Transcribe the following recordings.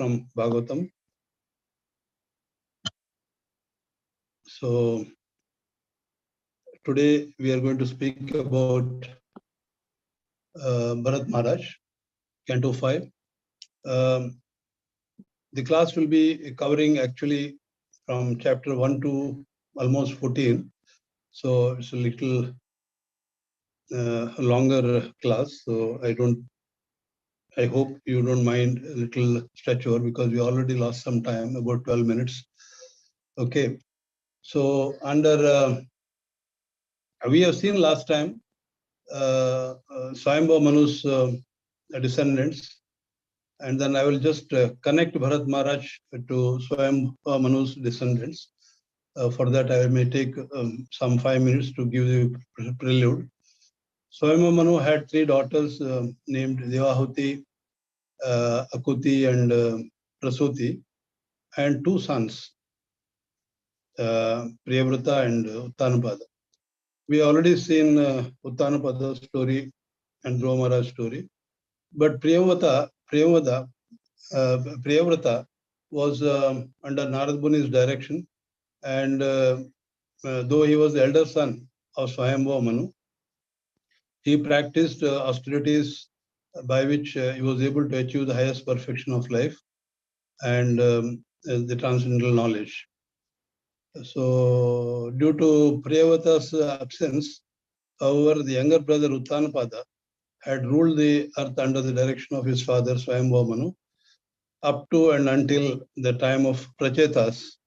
from Bhagavatam. So today we are going to speak about Bharath Maharaj, Canto 5. The class will be covering actually from chapter 1 to almost 14. So it's a little longer class. So I hope you don't mind a little stretch over because we already lost some time, about 12 minutes. Okay. So we have seen last time Swayambhava Manu's descendants, and then I will just connect Bharat Maharaj to Swayambhava Manu's descendants. For that, I may take some 5 minutes to give you prelude. Swayambhava Manu had 3 daughters named Devahuti, Akuti, and Prasuti, and 2 sons, Priyavrata and Uttanapada. We already seen Uttanapada's story and Dhruva Maharaj's story. But Priyavrata was under Narad Muni's direction, and though he was the elder son of Swayambhava Manu, he practiced austerities by which he was able to achieve the highest perfection of life and the transcendental knowledge. So, due to Priyavrata's absence, however, the younger brother Uttanapada had ruled the earth under the direction of his father Swayambhava Manu up to and until the time of Prachetas.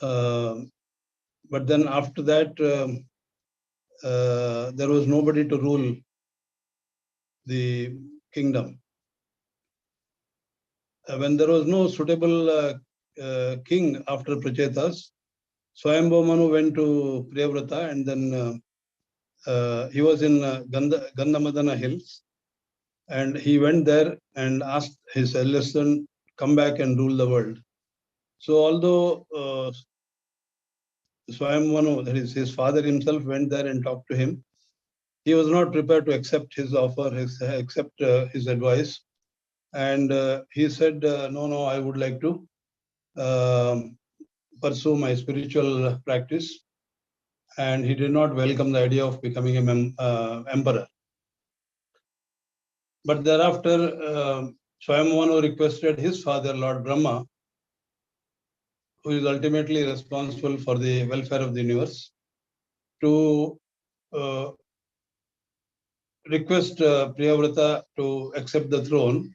But then after that, there was nobody to rule the kingdom. When there was no suitable king after Prachetas, Swayambhava Manu went to Priyavrata, and then he was in Gandhamadana hills, and he went there and asked his eldest son, come back and rule the world. So although Swayambhava Manu, that is his father himself, went there and talked to him, he was not prepared to accept his offer, accept his advice. And he said, no, I would like to pursue my spiritual practice. And he did not welcome the idea of becoming an emperor. But thereafter, Swayambhava Manu requested his father, Lord Brahma, who is ultimately responsible for the welfare of the universe, to request Priyavrata to accept the throne.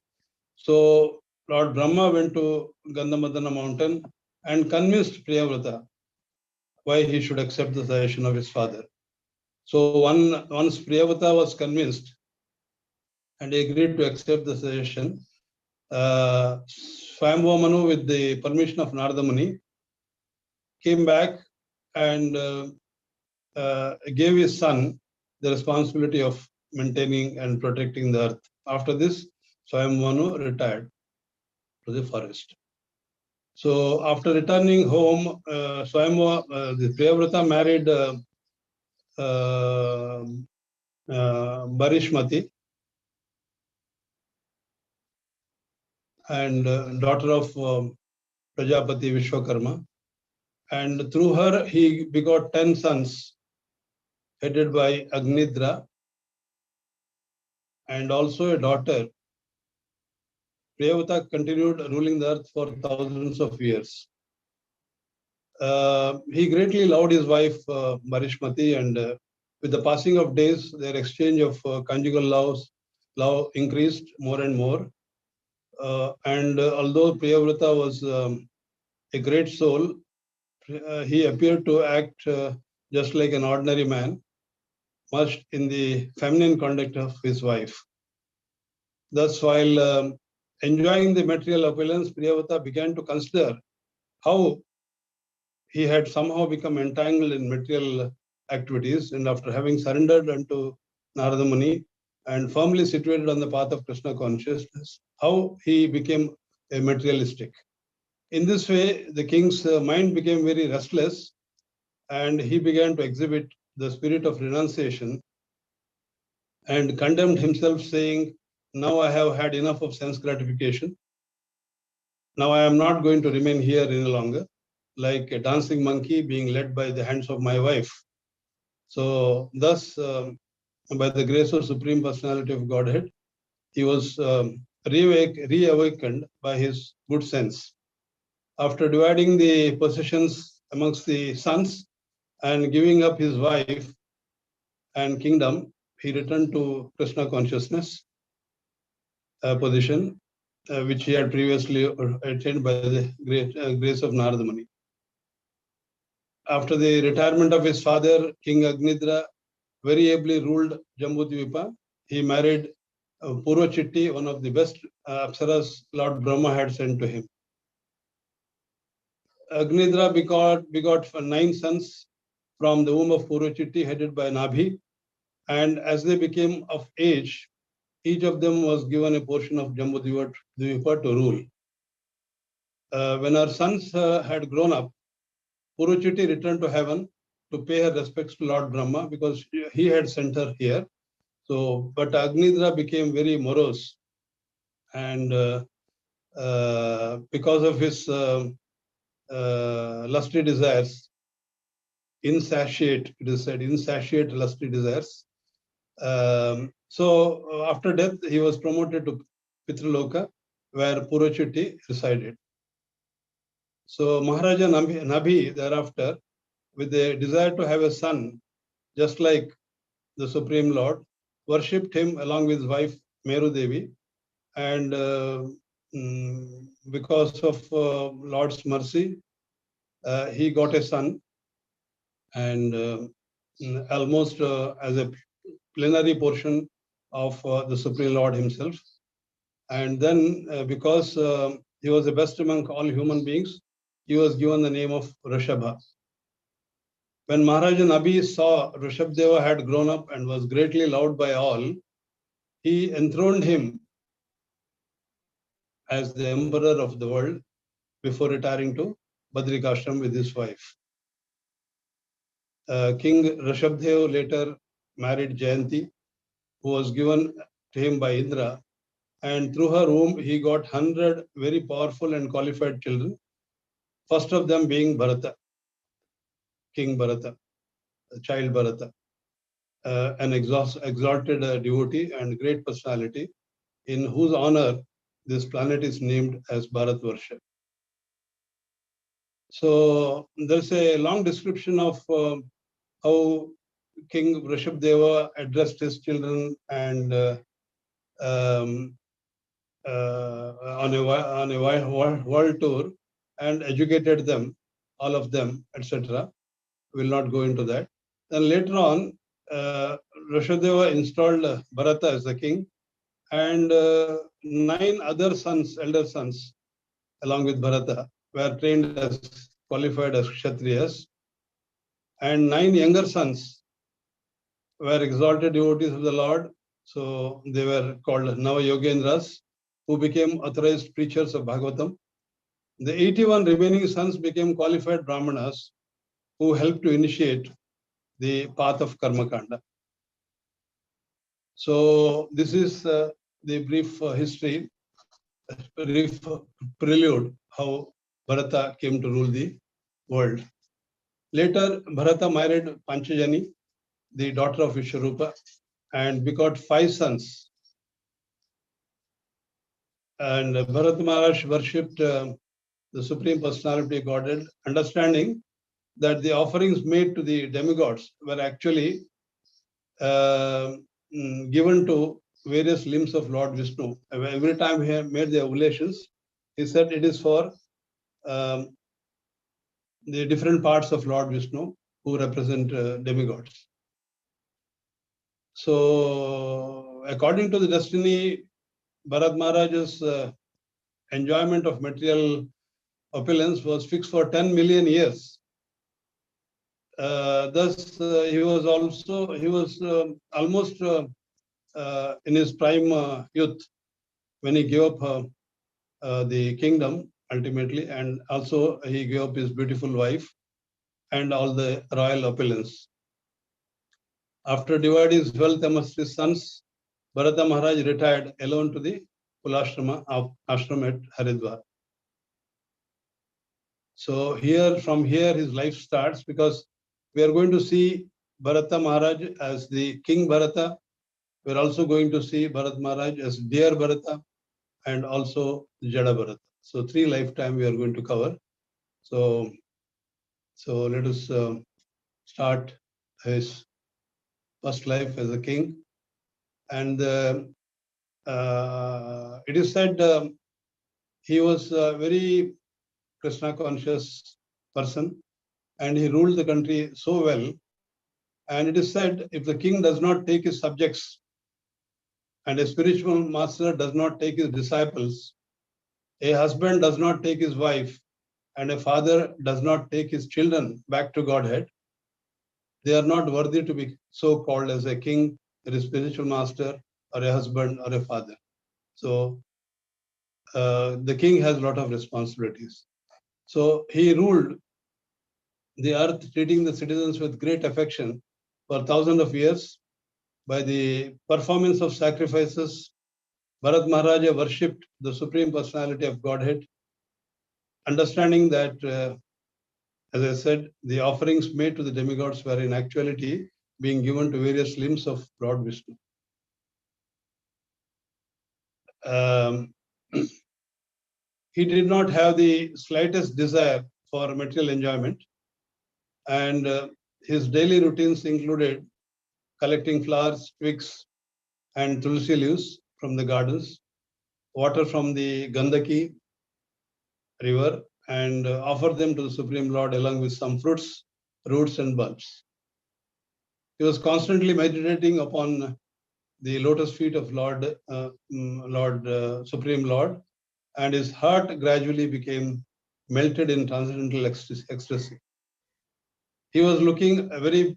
So Lord Brahma went to Gandhamadana mountain and convinced Priyavrata why he should accept the suggestion of his father. So once Priyavrata was convinced and agreed to accept the suggestion, Swayambhava Manu, with the permission of Narada Muni, came back and gave his son the responsibility of maintaining and protecting the earth. After this, Swayambhava Manu retired to the forest. So after returning home, the Priyavrata married Barishmati, and daughter of Prajapati Vishwakarma. And through her, he begot 10 sons, headed by Agnidra, and also a daughter. Priyavrata continued ruling the earth for thousands of years. He greatly loved his wife, Barishmati, and with the passing of days, their exchange of conjugal love increased more and more. And although Priyavrata was a great soul, he appeared to act just like an ordinary man, much in the feminine conduct of his wife. Thus, while enjoying the material opulence, Priyavrata began to consider how he had somehow become entangled in material activities, and after having surrendered unto Narada Muni and firmly situated on the path of Krishna consciousness, how he became a materialistic. In this way, the king's mind became very restless, and he began to exhibit the spirit of renunciation and condemned himself, saying, now I have had enough of sense gratification. now I am not going to remain here any longer, like a dancing monkey being led by the hands of my wife. So thus, by the grace of Supreme Personality of Godhead, he was reawakened by his good sense. After dividing the possessions amongst the sons and giving up his wife and kingdom, he returned to Krishna consciousness position, which he had previously attained by the great grace of Narada Muni. After the retirement of his father, King Agnidra very ably ruled Jambudvipa. He married Purvachitti, one of the best Apsaras Lord Brahma had sent to him. Agnidra begot 9 sons from the womb of Purvachitti, headed by Nabhi. And as they became of age, each of them was given a portion of Jambudvipa to rule. When our sons had grown up, Purvachitti returned to heaven to pay her respects to Lord Brahma because he had sent her here. So, but Agnidra became very morose, and because of his lusty desires, insatiate, it is said, insatiate lusty desires. So after death, he was promoted to Pitraloka, where Purvachitti resided. So Maharaja Nabhi thereafter, with a desire to have a son, just like the Supreme Lord, worshipped him along with his wife Meru Devi, and because of Lord's mercy, he got a son, and almost as a plenary portion of the Supreme Lord himself. And then because he was the best among all human beings, he was given the name of Rishabha. When Maharaja Nabi saw Rishabdeva had grown up and was greatly loved by all, he enthroned him as the emperor of the world before retiring to Badrikashram with his wife. King Rishabdev later married Jayanti, who was given to him by Indra, and through her womb he got 100 very powerful and qualified children, first of them being Bharata, King Bharata, child Bharata, an exalted devotee and great personality, in whose honor this planet is named as Bharatvarsha. So there's a long description of how King Rishabdeva addressed his children and um, on a world tour and educated them, all of them, etc. Will not go into that. Then later on, Rishabdeva installed Bharata as the king, and 9 other sons, elder sons, along with Bharata, were trained as qualified as Kshatriyas, and 9 younger sons were exalted devotees of the Lord. So they were called Nava Yogendras, who became authorized preachers of Bhagavatam. The 81 remaining sons became qualified Brahmanas who helped to initiate the path of Karmakanda. So this is the brief history, brief prelude how Bharata came to rule the world. Later, Bharata married Panchajani, the daughter of Vishwarupa, and begot 5 sons. And Bharat Maharaj worshipped the Supreme Personality of Godhead, understanding that the offerings made to the demigods were actually given to various limbs of Lord Vishnu. Every time he made the oblations, he said it is for the different parts of Lord Vishnu who represent demigods. So, according to the destiny, Bharat Maharaj's enjoyment of material opulence was fixed for 10 million years. Thus, he was almost in his prime youth when he gave up the kingdom ultimately, and also he gave up his beautiful wife and all the royal opulence. After dividing his wealth amongst his sons, Bharata Maharaj retired alone to the Kulashrama ashram at Haridwar. So from here, his life starts, because we are going to see Bharata Maharaj as the King Bharata. We're also going to see Bharat Maharaj as Dear Bharata and also Jada Bharata. So 3 lifetime we are going to cover. So let us start his first life as a king. And it is said he was a very Krishna conscious person, and he ruled the country so well. And it is said, if the king does not take his subjects and a spiritual master does not take his disciples, a husband does not take his wife, and a father does not take his children back to Godhead, they are not worthy to be so called as a king, or a spiritual master, or a husband, or a father. So the king has a lot of responsibilities. So he ruled the earth, treating the citizens with great affection for thousands of years. By the performance of sacrifices, Bharat Maharaja worshipped the Supreme Personality of Godhead, understanding that, as I said, the offerings made to the demigods were in actuality being given to various limbs of Lord Vishnu. He did not have the slightest desire for material enjoyment, and his daily routines included collecting flowers, twigs, and tulsi leaves from the gardens, water from the Gandaki river, and offer them to the Supreme Lord along with some fruits, roots, and bulbs. He was constantly meditating upon the lotus feet of Supreme Lord, and his heart gradually became melted in transcendental ecstasy. He was looking very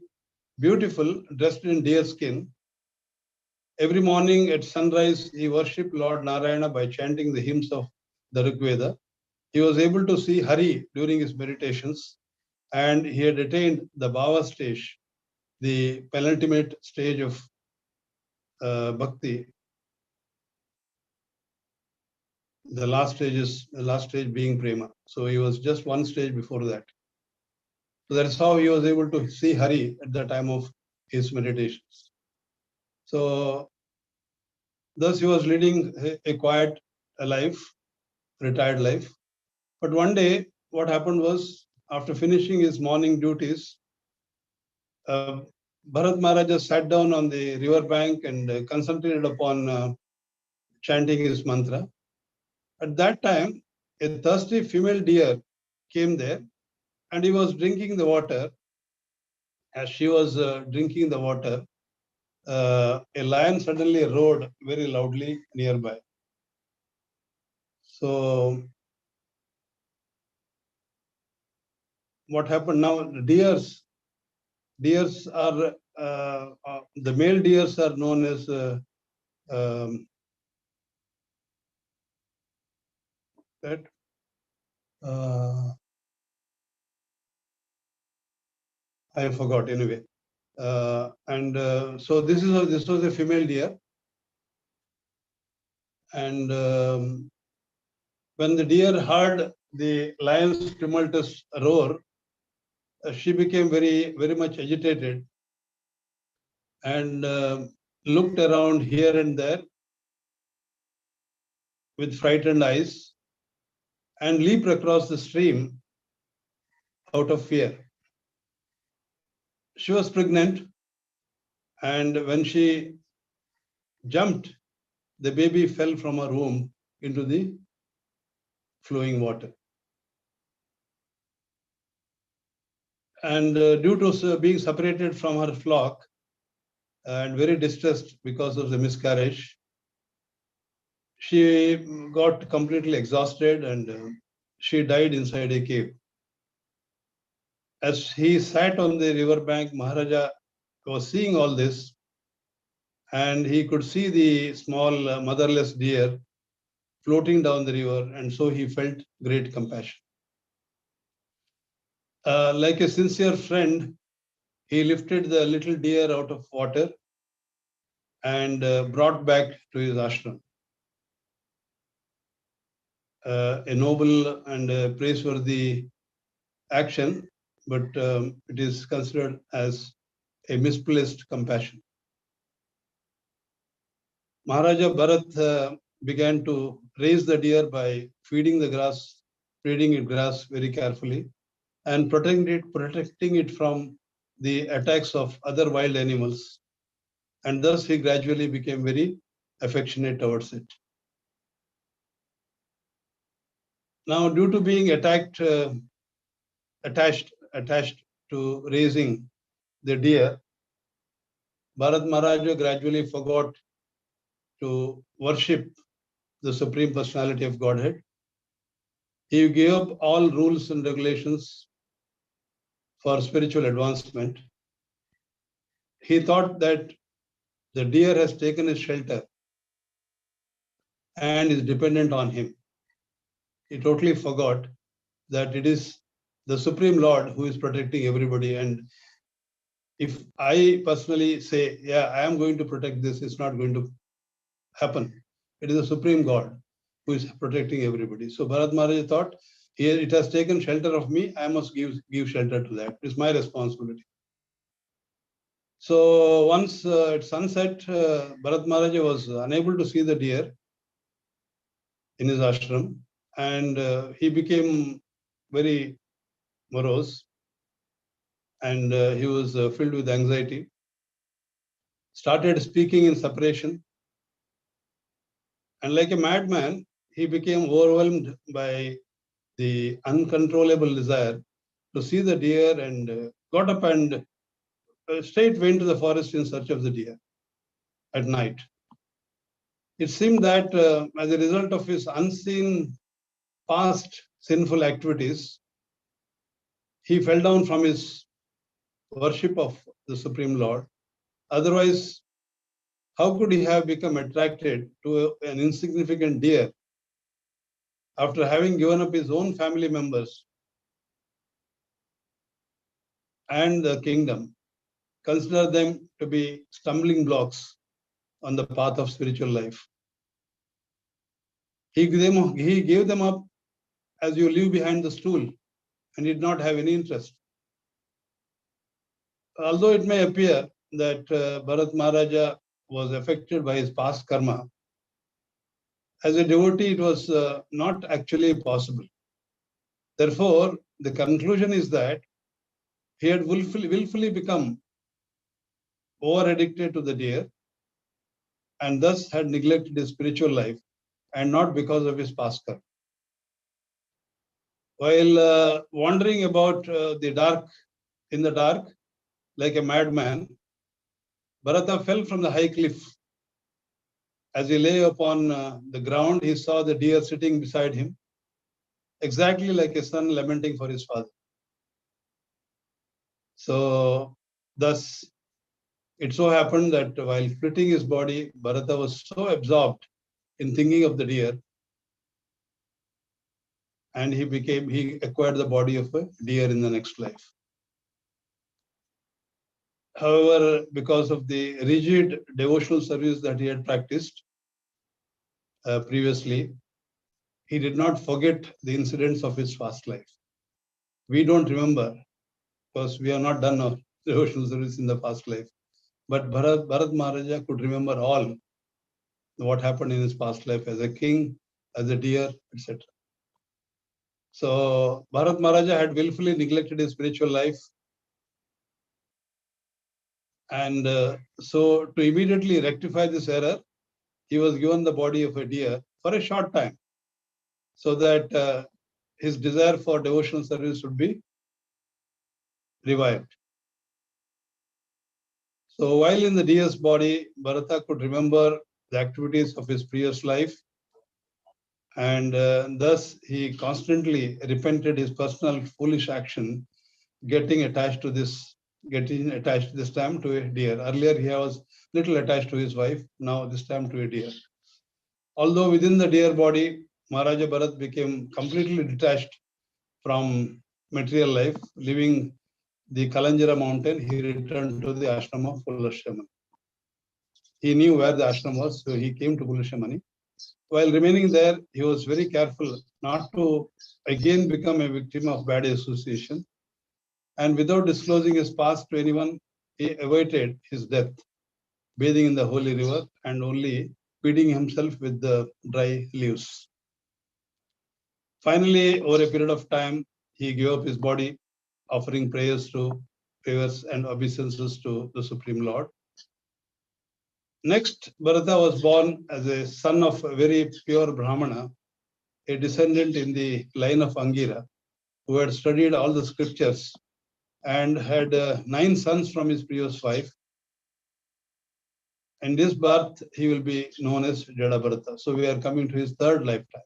beautiful, dressed in deer skin. Every morning at sunrise, he worshipped Lord Narayana by chanting the hymns of the Rig Veda. He was able to see Hari during his meditations, and he had attained the Bhava stage, the penultimate stage of bhakti. The last stage being prema. So he was just one stage before that. So that's how he was able to see Hari at the time of his meditations. So thus he was leading a quiet life, retired life. But one day, what happened was, after finishing his morning duties, Bharat Maharaja sat down on the river bank and concentrated upon chanting his mantra. At that time, a thirsty female deer came there, and he was drinking the water. As she was drinking the water, a lion suddenly roared very loudly nearby. So what happened now? Deers are the male deers are known as that. I forgot anyway. So this was a female deer, and when the deer heard the lion's tumultuous roar, she became very much agitated and looked around here and there with frightened eyes and leaped across the stream out of fear. She was pregnant, and when she jumped, the baby fell from her womb into the flowing water. And due to being separated from her flock and very distressed because of the miscarriage, she got completely exhausted and she died inside a cave. As he sat on the riverbank, Maharaja was seeing all this, and he could see the small motherless deer floating down the river, and so he felt great compassion. Like a sincere friend, he lifted the little deer out of water and brought back to his ashram. A noble and praiseworthy action, but it is considered as a misplaced compassion. Maharaja Bharath began to raise the deer by feeding it grass very carefully and protecting it from the attacks of other wild animals. And thus he gradually became very affectionate towards it. Now, due to being attached to raising the deer, Bharat Maharaja gradually forgot to worship the Supreme Personality of Godhead. He gave up all rules and regulations for spiritual advancement. He thought that the deer has taken his shelter and is dependent on him. He totally forgot that it is the Supreme Lord who is protecting everybody. And if I personally say, yeah, I am going to protect this, it's not going to happen. It is the Supreme God who is protecting everybody. So Bharat Maharaj thought, here it has taken shelter of me, I must give shelter to that. It's my responsibility. So once at sunset, Bharat Maharaj was unable to see the deer in his ashram, and he became very morose, and he was filled with anxiety, started speaking in separation, and like a madman, he became overwhelmed by the uncontrollable desire to see the deer, and got up and straight went to the forest in search of the deer at night. It seemed that as a result of his unseen past sinful activities, he fell down from his worship of the Supreme Lord. Otherwise, how could he have become attracted to an insignificant deer after having given up his own family members and the kingdom, consider them to be stumbling blocks on the path of spiritual life? He gave them up as you leave behind the stool and did not have any interest. Although it may appear that Bharat Maharaja was affected by his past karma, as a devotee, it was not actually possible. Therefore, the conclusion is that he had willfully become over-addicted to the deer and thus had neglected his spiritual life, and not because of his past karma. While wandering about in the dark, like a madman, Bharata fell from the high cliff. As he lay upon the ground, he saw the deer sitting beside him, exactly like a son lamenting for his father. So, thus, it so happened that while splitting his body, Bharata was so absorbed in thinking of the deer, and he acquired the body of a deer in the next life. However, because of the rigid devotional service that he had practiced previously, he did not forget the incidents of his past life. We don't remember because we have not done our devotional service in the past life. But Bharat Maharaja could remember all what happened in his past life as a king, as a deer, etc. So Bharat Maharaja had willfully neglected his spiritual life, and so to immediately rectify this error, he was given the body of a deer for a short time, so that his desire for devotional service would be revived. So while in the deer's body, Bharata could remember the activities of his previous life, and thus he constantly repented his personal foolish action, getting attached this time to a deer. Earlier he was little attached to his wife, now this time to a deer. Although within the deer body, Maharaja Bharat became completely detached from material life, leaving the Kalanjara mountain, he returned to the ashram of Pulashamani. He knew where the ashram was, so he came to Pulashamani. While remaining there, he was very careful not to again become a victim of bad association. And without disclosing his past to anyone, he awaited his death, bathing in the holy river and only feeding himself with the dry leaves. Finally, over a period of time, he gave up his body, offering prayers and obeisances to the Supreme Lord. Next, Bharata was born as a son of a very pure Brahmana, a descendant in the line of Angira, who had studied all the scriptures and had 9 sons from his previous wife. In this birth, he will be known as Jada Bharata. So we are coming to his 3rd lifetime.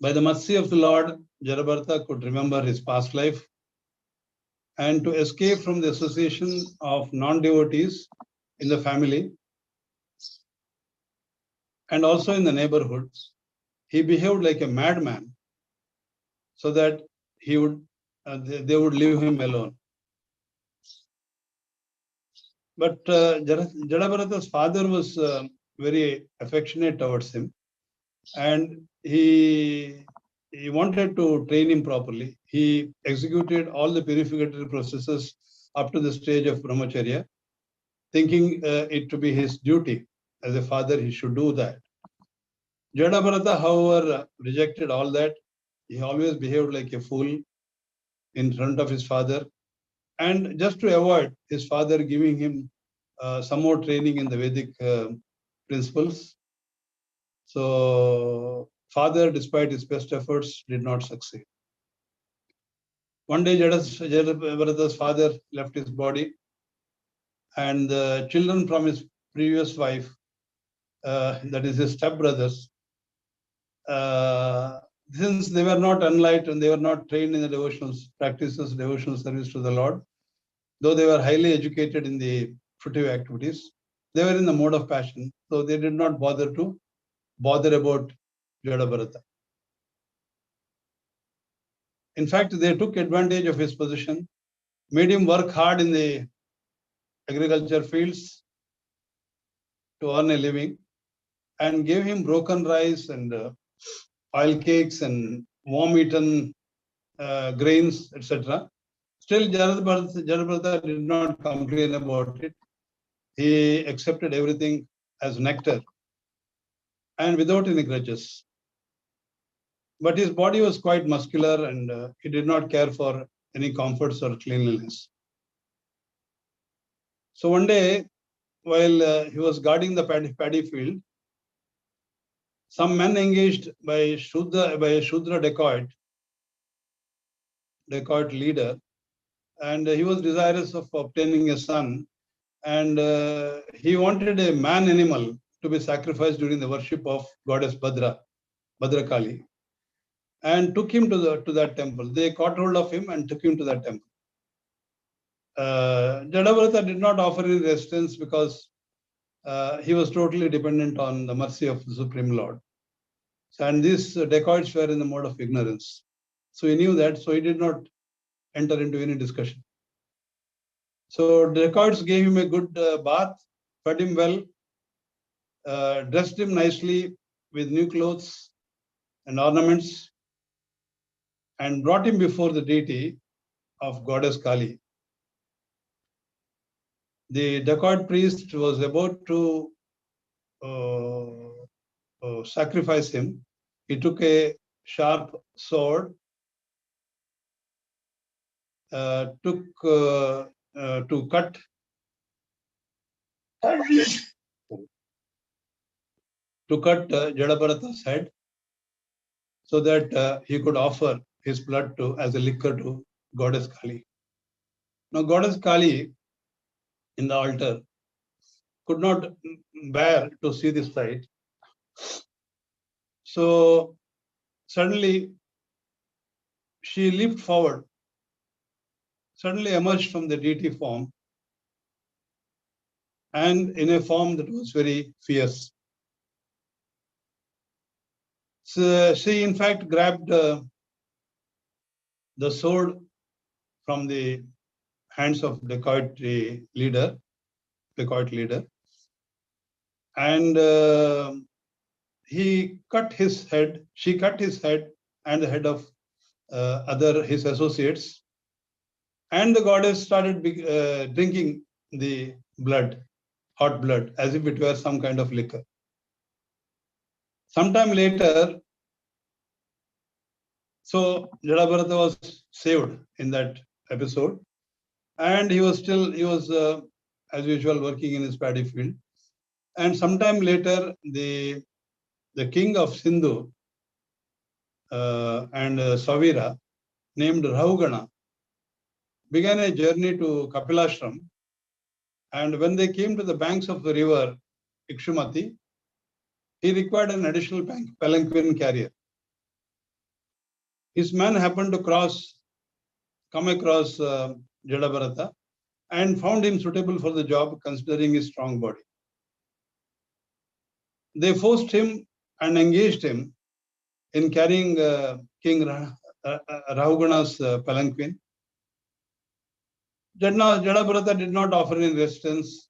By the mercy of the Lord, Jada Bharata could remember his past life and to escape from the association of non-devotees in the family and also in the neighborhood. He behaved like a madman so that they would leave him alone. But Jada Bharata's father was very affectionate towards him, and he wanted to train him properly. He executed all the purificatory processes up to the stage of brahmacharya, thinking it to be his duty. As a father, he should do that. Jada Bharata, however, rejected all that. He always behaved like a fool in front of his father. And just to avoid his father giving him some more training in the Vedic principles, so father, despite his best efforts, did not succeed. One day, Jada Bharata's father left his body, and the children from his previous wife, that is his stepbrothers, since they were not enlightened, they were not trained in the devotional practices, devotional service to the Lord, though they were highly educated in the fruitive activities, they were in the mode of passion, so they did not bother about Jada Bharata. In fact, they took advantage of his position, made him work hard in the agriculture fields to earn a living, and gave him broken rice and oil cakes and worm-eaten grains, etc. Still, Jada Bharata did not complain about it. He accepted everything as nectar and without any grudges. But his body was quite muscular and he did not care for any comforts or cleanliness. So one day, while he was guarding the paddy field, some men engaged by a Shudra dacoit leader, and he was desirous of obtaining a son, and he wanted a man animal to be sacrificed during the worship of goddess Bhadrakali, and took him to that temple. They caught hold of him and took him to that temple. Jada Bharata did not offer any resistance because he was totally dependent on the mercy of the Supreme Lord. And these dacoits were in the mode of ignorance. So he knew that, so he did not enter into any discussion. So dacoits gave him a good bath, fed him well, dressed him nicely with new clothes and ornaments, and brought him before the deity of goddess Kali. The dacoit priest was about to sacrifice him. He took a sharp sword, to cut Jada Bharata's head so that he could offer his blood as a liquor to goddess Kali. Now, goddess Kali in the altar could not bear to see this sight. So suddenly she leaped forward, suddenly emerged from the deity form, and in a form that was very fierce. So she in fact grabbed the sword from the hands of dacoit leader, And he cut his head, she cut his head and the head of his associates. And the goddess started drinking the blood, hot blood, as if it were some kind of liquor. Sometime later, so Jadabharata was saved in that episode, and he was as usual working in his paddy field. And sometime later, the king of Sindhu and Savira, named Rahugana, began a journey to Kapilashram. And when they came to the banks of the river Ikshumati, he required an additional palanquin carrier. His man happened to come across Jadabharata and found him suitable for the job, considering his strong body. They forced him and engaged him in carrying King Rahugana's palanquin. Jadabharata did not offer any resistance.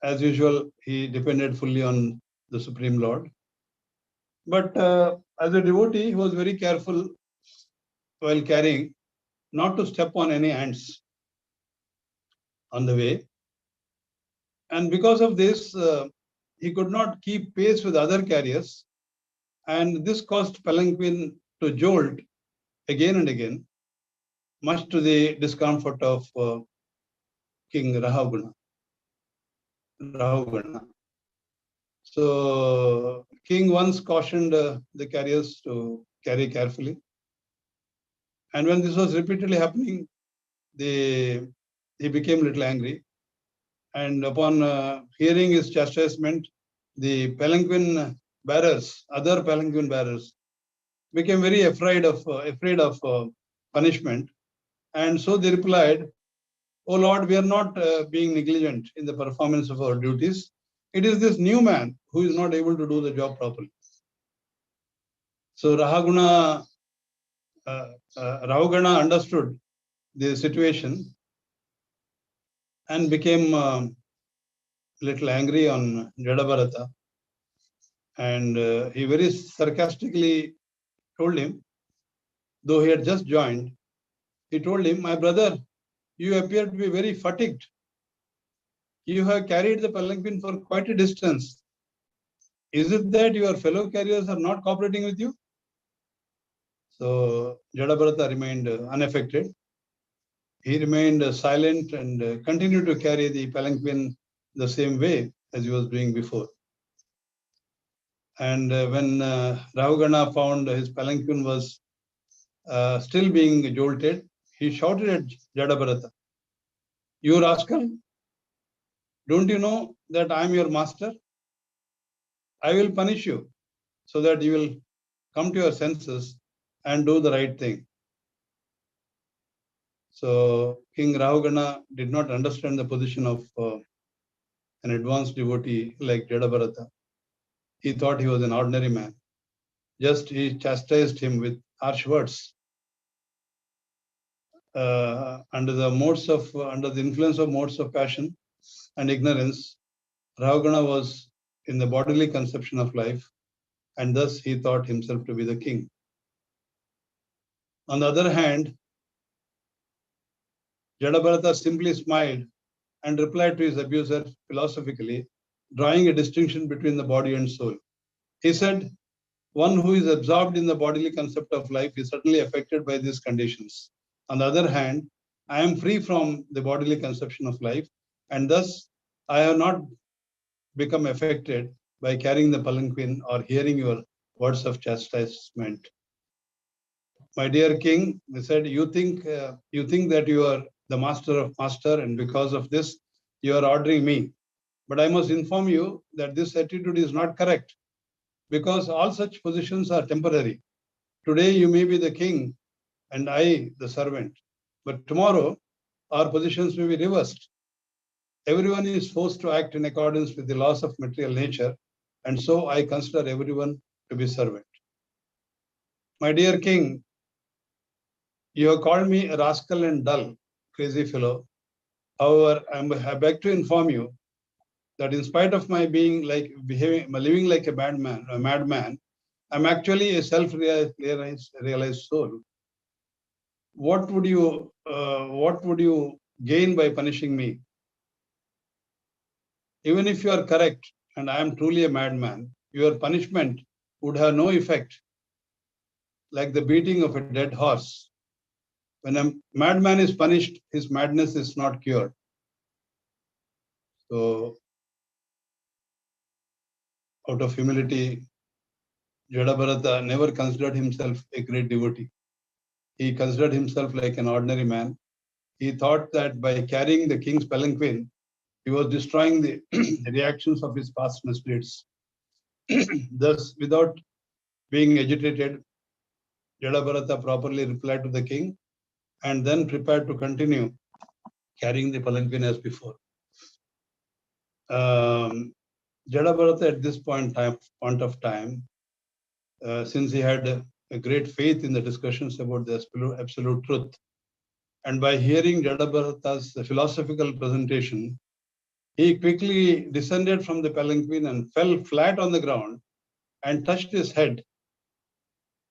As usual, he depended fully on the Supreme Lord. But as a devotee, he was very careful while carrying, not to step on any ants on the way. And because of this, he could not keep pace with other carriers. And this caused palanquin to jolt again and again, much to the discomfort of King Rahugana. So king once cautioned the carriers to carry carefully. And when this was repeatedly happening, he became a little angry. And upon hearing his chastisement, the other palanquin bearers, became very afraid of punishment. And so they replied, "Oh Lord, we are not being negligent in the performance of our duties. It is this new man who is not able to do the job properly." So Rahugana understood the situation and became a little angry on Jadabharata. And he very sarcastically told him, though he had just joined, he told him, "My brother, you appear to be very fatigued. You have carried the palanquin for quite a distance. Is it that your fellow carriers are not cooperating with you?" So Jadabharata remained unaffected. He remained silent and continued to carry the palanquin the same way as he was doing before. And when Rahugana found his palanquin was still being jolted, he shouted at Jadabharata, "You rascal, don't you know that I am your master? I will punish you so that you will come to your senses and do the right thing." So King Rahugana did not understand the position of an advanced devotee like Jadabharata. He thought he was an ordinary man. Just he chastised him with harsh words. Under the influence of modes of passion and ignorance, Rahugana was in the bodily conception of life, and thus he thought himself to be the king. On the other hand, Jadabharata simply smiled and replied to his abuser philosophically, drawing a distinction between the body and soul. He said, "One who is absorbed in the bodily concept of life is certainly affected by these conditions. On the other hand, I am free from the bodily conception of life, and thus I have not become affected by carrying the palanquin or hearing your words of chastisement. My dear king," he said, you think that you are the master of master, and because of this, you are ordering me. But I must inform you that this attitude is not correct, because all such positions are temporary. Today you may be the king and I the servant, but tomorrow our positions may be reversed. Everyone is forced to act in accordance with the laws of material nature, and so I consider everyone to be servant. My dear king, you have called me a rascal and dull, crazy fellow. However, I beg to inform you that in spite of my living like a madman, I'm actually a self-realized soul. What would you gain by punishing me? Even if you are correct and I am truly a madman, your punishment would have no effect, like the beating of a dead horse. When a madman is punished, his madness is not cured. So, out of humility, Jadabharata never considered himself a great devotee. He considered himself like an ordinary man. He thought that by carrying the king's palanquin, he was destroying the reactions of his past misdeeds. Thus, without being agitated, Jadabharata properly replied to the king and then prepared to continue carrying the palanquin as before. Jadabharata at this point of time, since he had a great faith in the discussions about the absolute truth, and by hearing Jadabharata's philosophical presentation, he quickly descended from the palanquin and fell flat on the ground and touched his head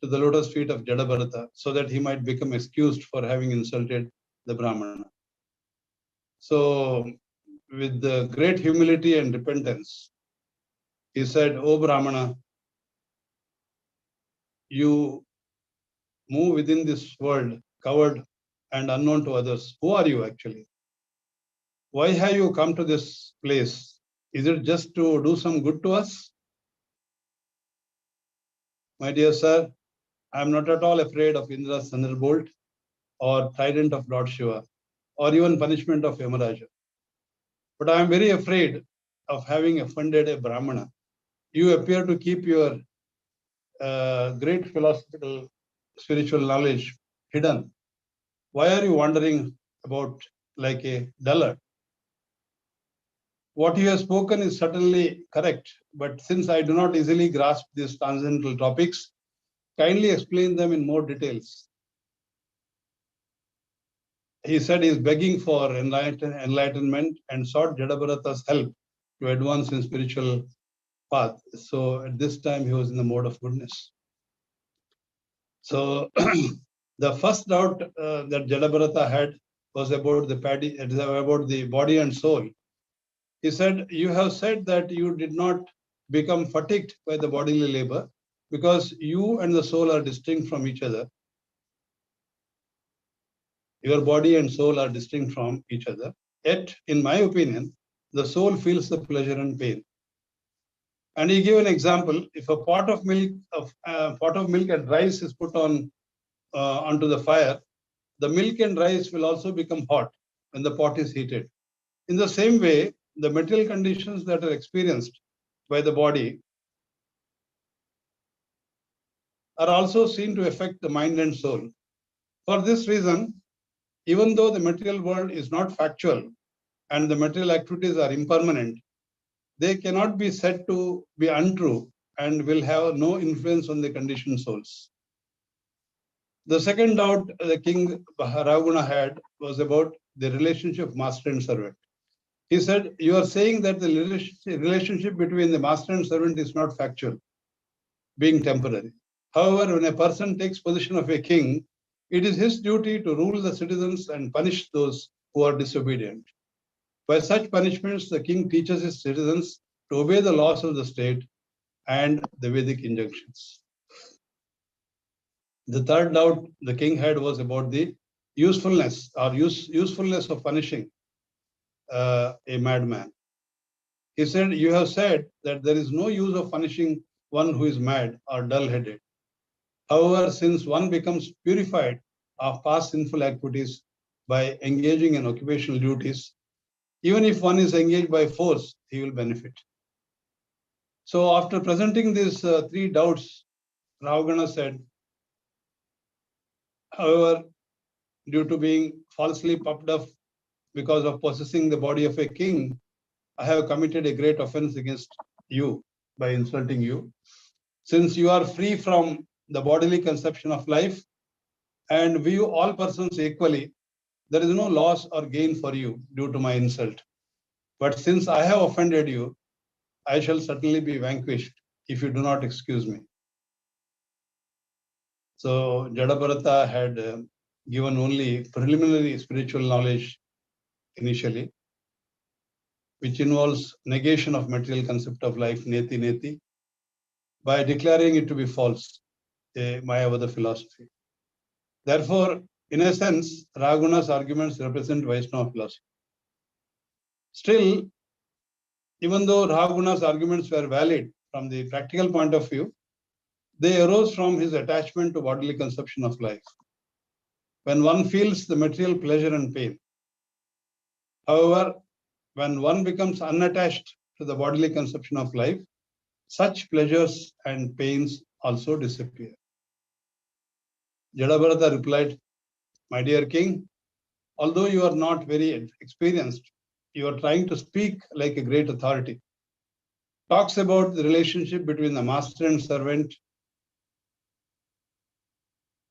to the lotus feet of Jadabharata so that he might become excused for having insulted the Brahmana. So, with the great humility and repentance, he said, "O Brahmana, you move within this world, covered and unknown to others. Who are you actually? Why have you come to this place? Is it just to do some good to us? My dear sir, I am not at all afraid of Indra's thunderbolt or trident of Lord Shiva or even punishment of Yamaraja. But I am very afraid of having offended a Brahmana. You appear to keep your great philosophical, spiritual knowledge hidden. Why are you wandering about like a dullard? What you have spoken is certainly correct, but since I do not easily grasp these transcendental topics, kindly explain them in more details." He said he is begging for enlightenment and sought Jadabharata's help to advance in spiritual path. So at this time he was in the mode of goodness. So the first doubt that Jadabharata had was about the body and soul. He said, "You have said that you did not become fatigued by the bodily labor because you and the soul are distinct from each other. Your body and soul are distinct from each other. Yet, in my opinion, the soul feels the pleasure and pain." And he gave an example: if a pot of milk and rice is put onto the fire, the milk and rice will also become hot when the pot is heated. In the same way, the material conditions that are experienced by the body are also seen to affect the mind and soul. For this reason, even though the material world is not factual and the material activities are impermanent, they cannot be said to be untrue and will have no influence on the conditioned souls. The second doubt the king Ravana had was about the relationship of master and servant. He said, "You are saying that the relationship between the master and servant is not factual, being temporary. However, when a person takes position of a king, it is his duty to rule the citizens and punish those who are disobedient. By such punishments, the king teaches his citizens to obey the laws of the state and the Vedic injunctions." The third doubt the king had was about the usefulness of punishing a madman. He said, "You have said that there is no use of punishing one who is mad or dull-headed. However, since one becomes purified of past sinful activities by engaging in occupational duties, even if one is engaged by force, he will benefit." So after presenting these three doubts, Ravana said, "However, due to being falsely puffed up because of possessing the body of a king, I have committed a great offense against you by insulting you. Since you are free from the bodily conception of life and view all persons equally, there is no loss or gain for you due to my insult. But since I have offended you, I shall certainly be vanquished if you do not excuse me. So Jadabharata had given only preliminary spiritual knowledge initially, which involves negation of material concept of life, neti neti, by declaring it to be false, a Mayavada philosophy. Therefore, in a sense, Raghuna's arguments represent Vaishnava philosophy. Still, even though Raghuna's arguments were valid from the practical point of view, they arose from his attachment to bodily conception of life. When one feels the material pleasure and pain, however, when one becomes unattached to the bodily conception of life, such pleasures and pains also disappear. Jadabharata replied, "My dear king, although you are not very experienced, you are trying to speak like a great authority. Talks about the relationship between the master and servant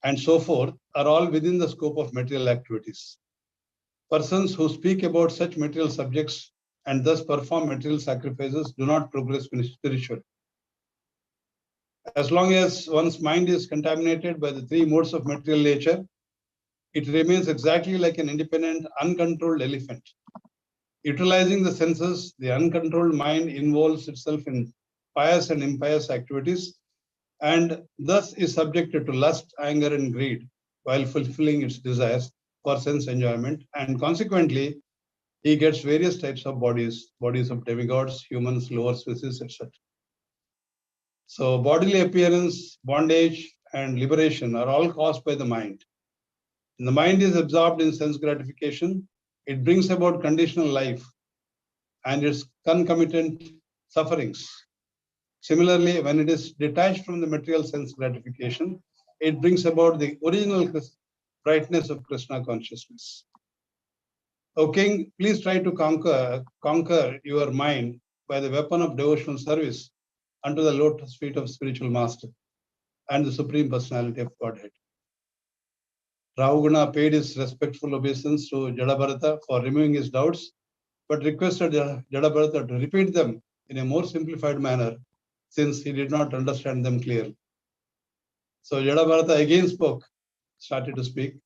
and so forth are all within the scope of material activities. Persons who speak about such material subjects and thus perform material sacrifices do not progress spiritually. As long as one's mind is contaminated by the three modes of material nature, it remains exactly like an independent, uncontrolled elephant. Utilizing the senses, the uncontrolled mind involves itself in pious and impious activities and thus is subjected to lust, anger, and greed while fulfilling its desires for sense enjoyment, and consequently, he gets various types of bodies of demigods, humans, lower species, etc. So, bodily appearance, bondage, and liberation are all caused by the mind. When the mind is absorbed in sense gratification, it brings about conditional life and its concomitant sufferings. Similarly, when it is detached from the material sense gratification, it brings about the original brightness of Krishna consciousness. O king, please try to conquer your mind by the weapon of devotional service unto the lotus feet of spiritual master and the Supreme Personality of Godhead. Rahuguna paid his respectful obeisance to Jadabharata for removing his doubts, but requested Jadabharata to repeat them in a more simplified manner since he did not understand them clearly. So Jadabharata again started to speak.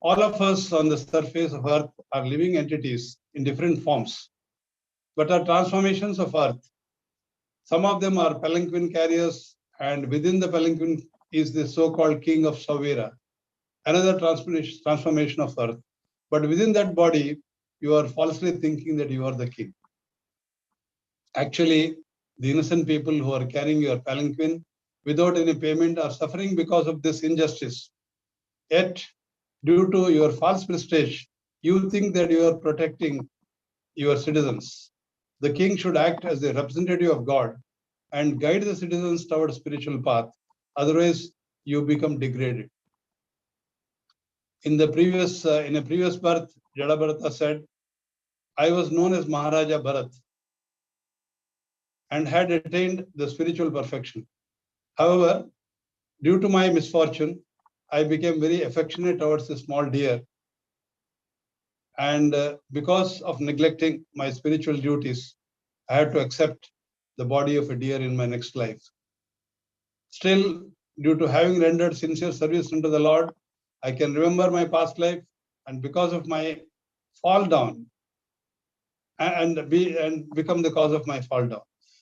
All of us on the surface of earth are living entities in different forms, but are transformations of earth. Some of them are palanquin carriers, and within the palanquin is the so-called king of Savira, another transformation of earth. But within that body, you are falsely thinking that you are the king. Actually, the innocent people who are carrying your palanquin without any payment are suffering because of this injustice. Yet, due to your false prestige, you think that you are protecting your citizens. The king should act as the representative of God and guide the citizens towards spiritual path. Otherwise, you become degraded. In a previous birth, Jadabharata said, I was known as Maharaja Bharath and had attained the spiritual perfection. However, due to my misfortune, I became very affectionate towards a small deer. And because of neglecting my spiritual duties, I had to accept the body of a deer in my next life. Still, due to having rendered sincere service unto the Lord, I can remember my past life, and because of my fall down, and become the cause of my fall down.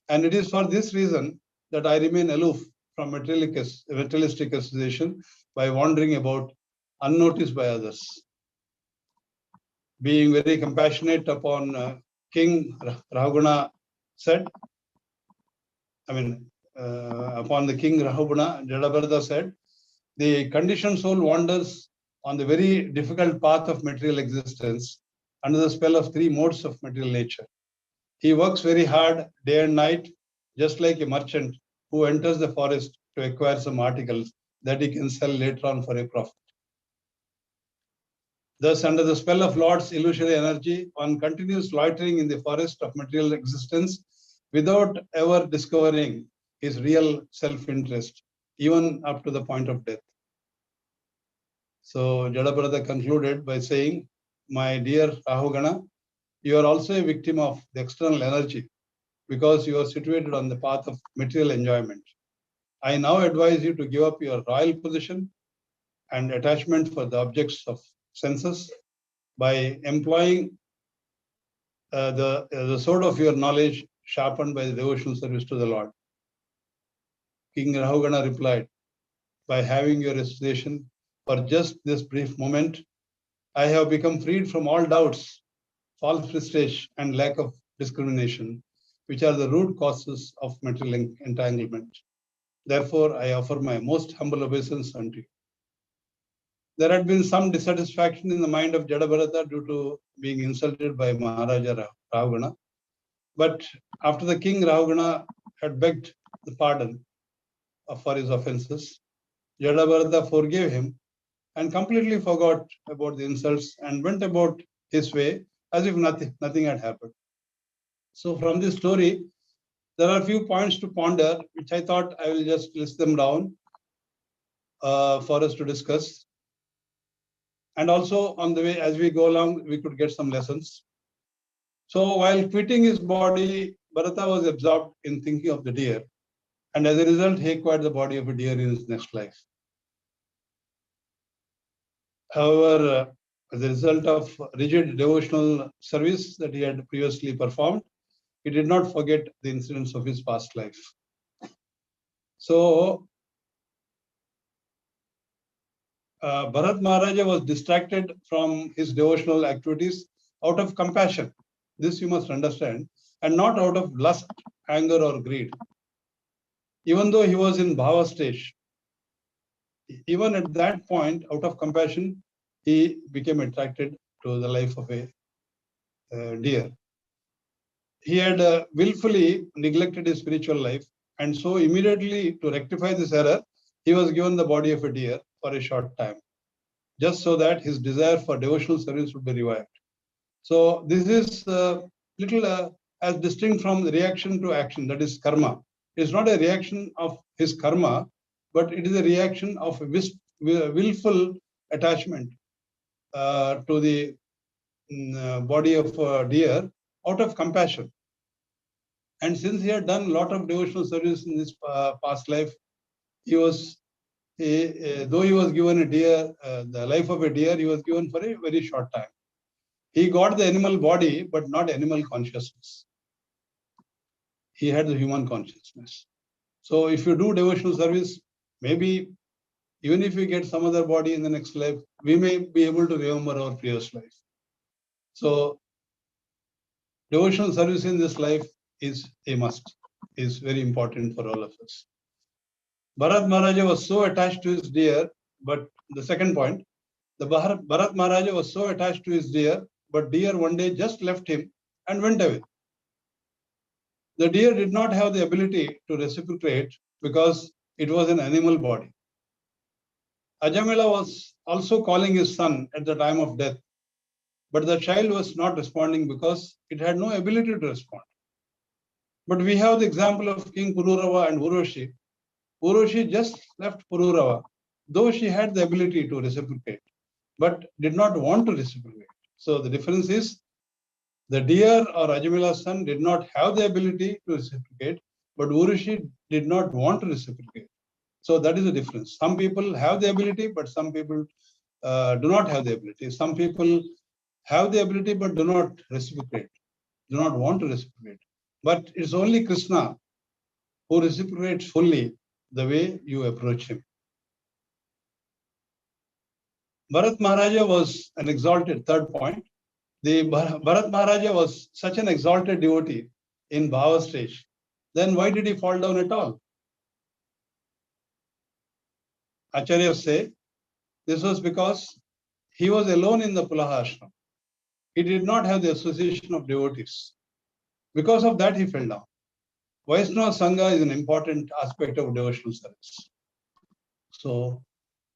And it is for this reason that I remain aloof from materialistic association by wandering about unnoticed by others. Being very compassionate upon King Rahuguna said, upon the King Rahuguna, Jadabharata said, the conditioned soul wanders on the very difficult path of material existence under the spell of three modes of material nature. He works very hard day and night, just like a merchant who enters the forest to acquire some articles that he can sell later on for a profit. Thus, under the spell of Lord's illusory energy, one continues loitering in the forest of material existence without ever discovering his real self-interest, even up to the point of death. So Jadabharata concluded by saying, my dear Rahugana, you are also a victim of the external energy because you are situated on the path of material enjoyment. I now advise you to give up your royal position and attachment for the objects of senses by employing the sword of your knowledge sharpened by the devotional service to the Lord. King Rahugana replied, by having your association for just this brief moment, I have become freed from all doubts, false prestige, and lack of discrimination, which are the root causes of material entanglement. Therefore, I offer my most humble obeisance unto you. There had been some dissatisfaction in the mind of Jadabharata due to being insulted by Maharaja Rahugana. But after the king Rahugana had begged the pardon for his offenses, Jadabharata forgave him and completely forgot about the insults and went about his way as if nothing had happened. So from this story, there are a few points to ponder, which I thought I will just list them down for us to discuss. And also on the way, as we go along, we could get some lessons. So while quitting his body, Bharata was absorbed in thinking of the deer. And as a result, he acquired the body of a deer in his next life. However, as a result of rigid devotional service that he had previously performed, he did not forget the incidents of his past life. So, Bharat Maharaja was distracted from his devotional activities out of compassion. This you must understand, and not out of lust, anger, or greed. Even though he was in bhava stage, even at that point, out of compassion, he became attracted to the life of a deer. He had willfully neglected his spiritual life, and so immediately to rectify this error, he was given the body of a deer for a short time, just so that his desire for devotional service would be revived. So this is little as distinct from the reaction to action, that is karma. It's not a reaction of his karma, but it is a reaction of willful attachment to the body of a deer out of compassion. And since he had done a lot of devotional service in his past life, though he was given a deer, the life of a deer, he was given for a very short time. He got the animal body, but not animal consciousness. He had the human consciousness. So if you do devotional service, maybe even if we get some other body in the next life, we may be able to remember our previous life. So devotional service in this life is a must, is very important for all of us. Bharat Maharaja was so attached to his deer, but the second point, Bharat Maharaja was so attached to his deer, but deer one day just left him and went away. The deer did not have the ability to reciprocate because it was an animal body. Ajamila was also calling his son at the time of death, but the child was not responding because it had no ability to respond. But we have the example of King Pururava and Uroshi. Uroshi just left Pururava, though she had the ability to reciprocate, but did not want to reciprocate. So the difference is the deer or Ajamila's son did not have the ability to reciprocate, but Urushi did not want to reciprocate. So that is the difference. Some people have the ability, but some people do not have the ability. Some people have the ability, but do not reciprocate, do not want to reciprocate. But it's only Krishna who reciprocates fully the way you approach him. Bharat Maharaja was an exalted, third point. The Bharat Maharaja was such an exalted devotee in Bhava stage. Then why did he fall down at all? Acharyas say this was because he was alone in the Pulaha ashram. He did not have the association of devotees. Because of that, he fell down. Vaishnava Sangha is an important aspect of devotional service. So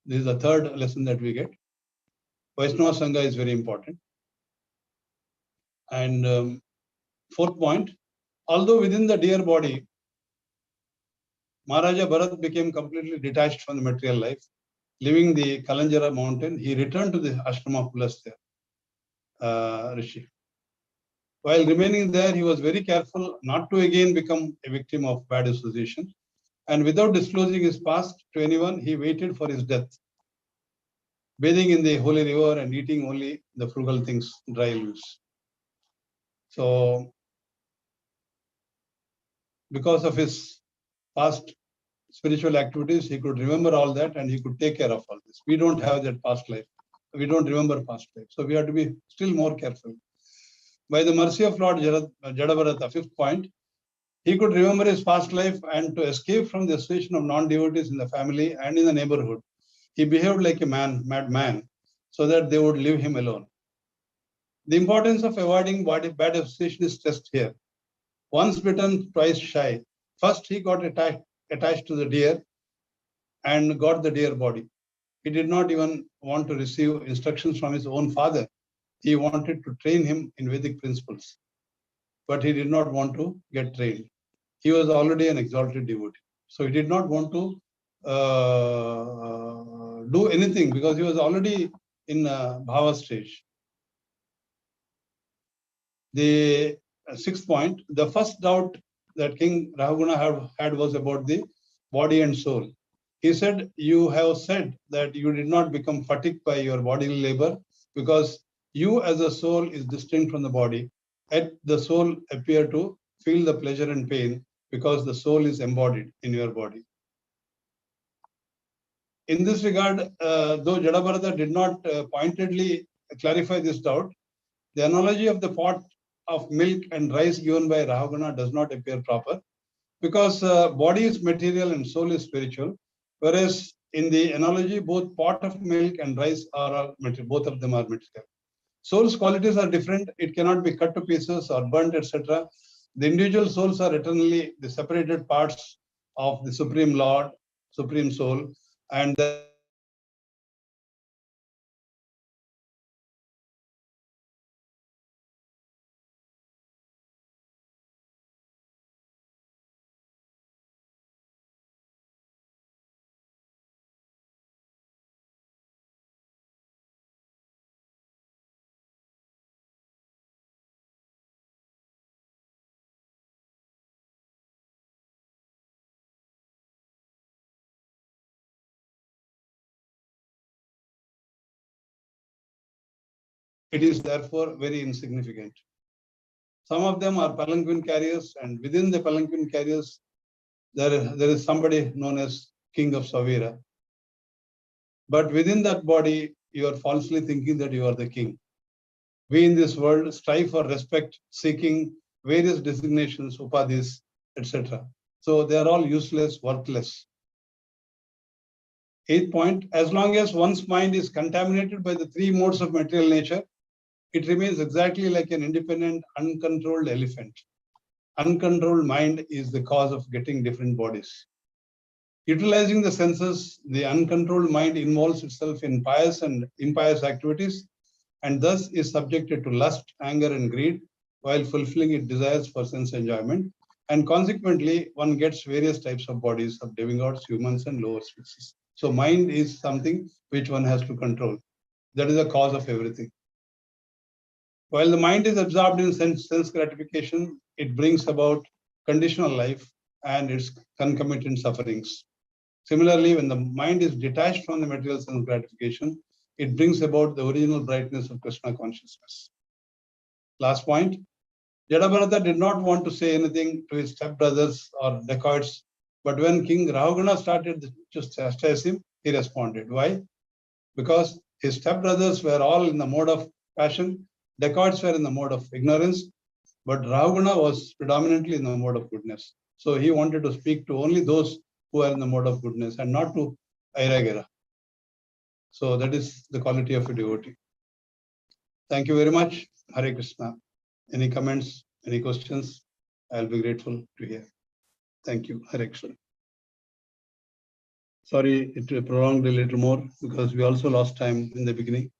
this is the third lesson that we get. Vaishnava Sangha is very important. And fourth point, although within the deer body, Maharaja Bharat became completely detached from the material life. Leaving the Kalanjara mountain, he returned to the ashram of Pulastya Rishi. While remaining there, he was very careful not to again become a victim of bad association. And without disclosing his past to anyone, he waited for his death, bathing in the holy river and eating only the frugal things, dry leaves. So, because of his past spiritual activities, he could remember all that and he could take care of all this. We don't have that past life. We don't remember past life. So we have to be still more careful. By the mercy of Lord Jadabharata, fifth point, he could remember his past life, and to escape from the association of non-devotees in the family and in the neighborhood, he behaved like a madman, so that they would leave him alone. The importance of avoiding bad association is stressed here. Once bitten, twice shy. First, he got attached to the deer and got the deer body. He did not even want to receive instructions from his own father. He wanted to train him in Vedic principles, but he did not want to get trained. He was already an exalted devotee. So he did not want to do anything because he was already in Bhava stage. The sixth point, the first doubt that King Rahuguna had was about the body and soul. He said, you have said that you did not become fatigued by your bodily labor because you as a soul is distinct from the body, yet the soul appear to feel the pleasure and pain because the soul is embodied in your body. In this regard, though Jadabharata did not pointedly clarify this doubt, the analogy of the pot of milk and rice given by Rahuguna does not appear proper because body is material and soul is spiritual, whereas in the analogy, both pot of milk and rice are material, both of them are material. Soul's qualities are different. It cannot be cut to pieces or burnt, etc. The individual souls are eternally the separated parts of the Supreme Lord, Supreme Soul, and it is therefore very insignificant. Some of them are palanquin carriers, and within the palanquin carriers, there is somebody known as King of Savira. But within that body, you are falsely thinking that you are the king. We in this world strive for respect, seeking various designations, upadhis, etc. So they are all useless, worthless. Eighth point, as long as one's mind is contaminated by the three modes of material nature, it remains exactly like an independent, uncontrolled elephant. Uncontrolled mind is the cause of getting different bodies. Utilizing the senses, the uncontrolled mind involves itself in pious and impious activities and thus is subjected to lust, anger, and greed while fulfilling its desires for sense enjoyment. And consequently, one gets various types of bodies of demigods, humans, and lower species. So mind is something which one has to control. That is the cause of everything. While the mind is absorbed in sense gratification, it brings about conditional life and its concomitant sufferings. Similarly, when the mind is detached from the material sense gratification, it brings about the original brightness of Krishna consciousness. Last point, Jadabharata did not want to say anything to his stepbrothers or dacoits, but when King Rahuguna started to chastise him, he responded. Why? Because his stepbrothers were all in the mode of passion, dacoits were in the mode of ignorance, but Rahuguna was predominantly in the mode of goodness. So he wanted to speak to only those who are in the mode of goodness and not to Airagera. So that is the quality of a devotee. Thank you very much. Hare Krishna. Any comments, any questions? I'll be grateful to hear. Thank you. Hare Krishna. Sorry, it prolonged a little more because we also lost time in the beginning.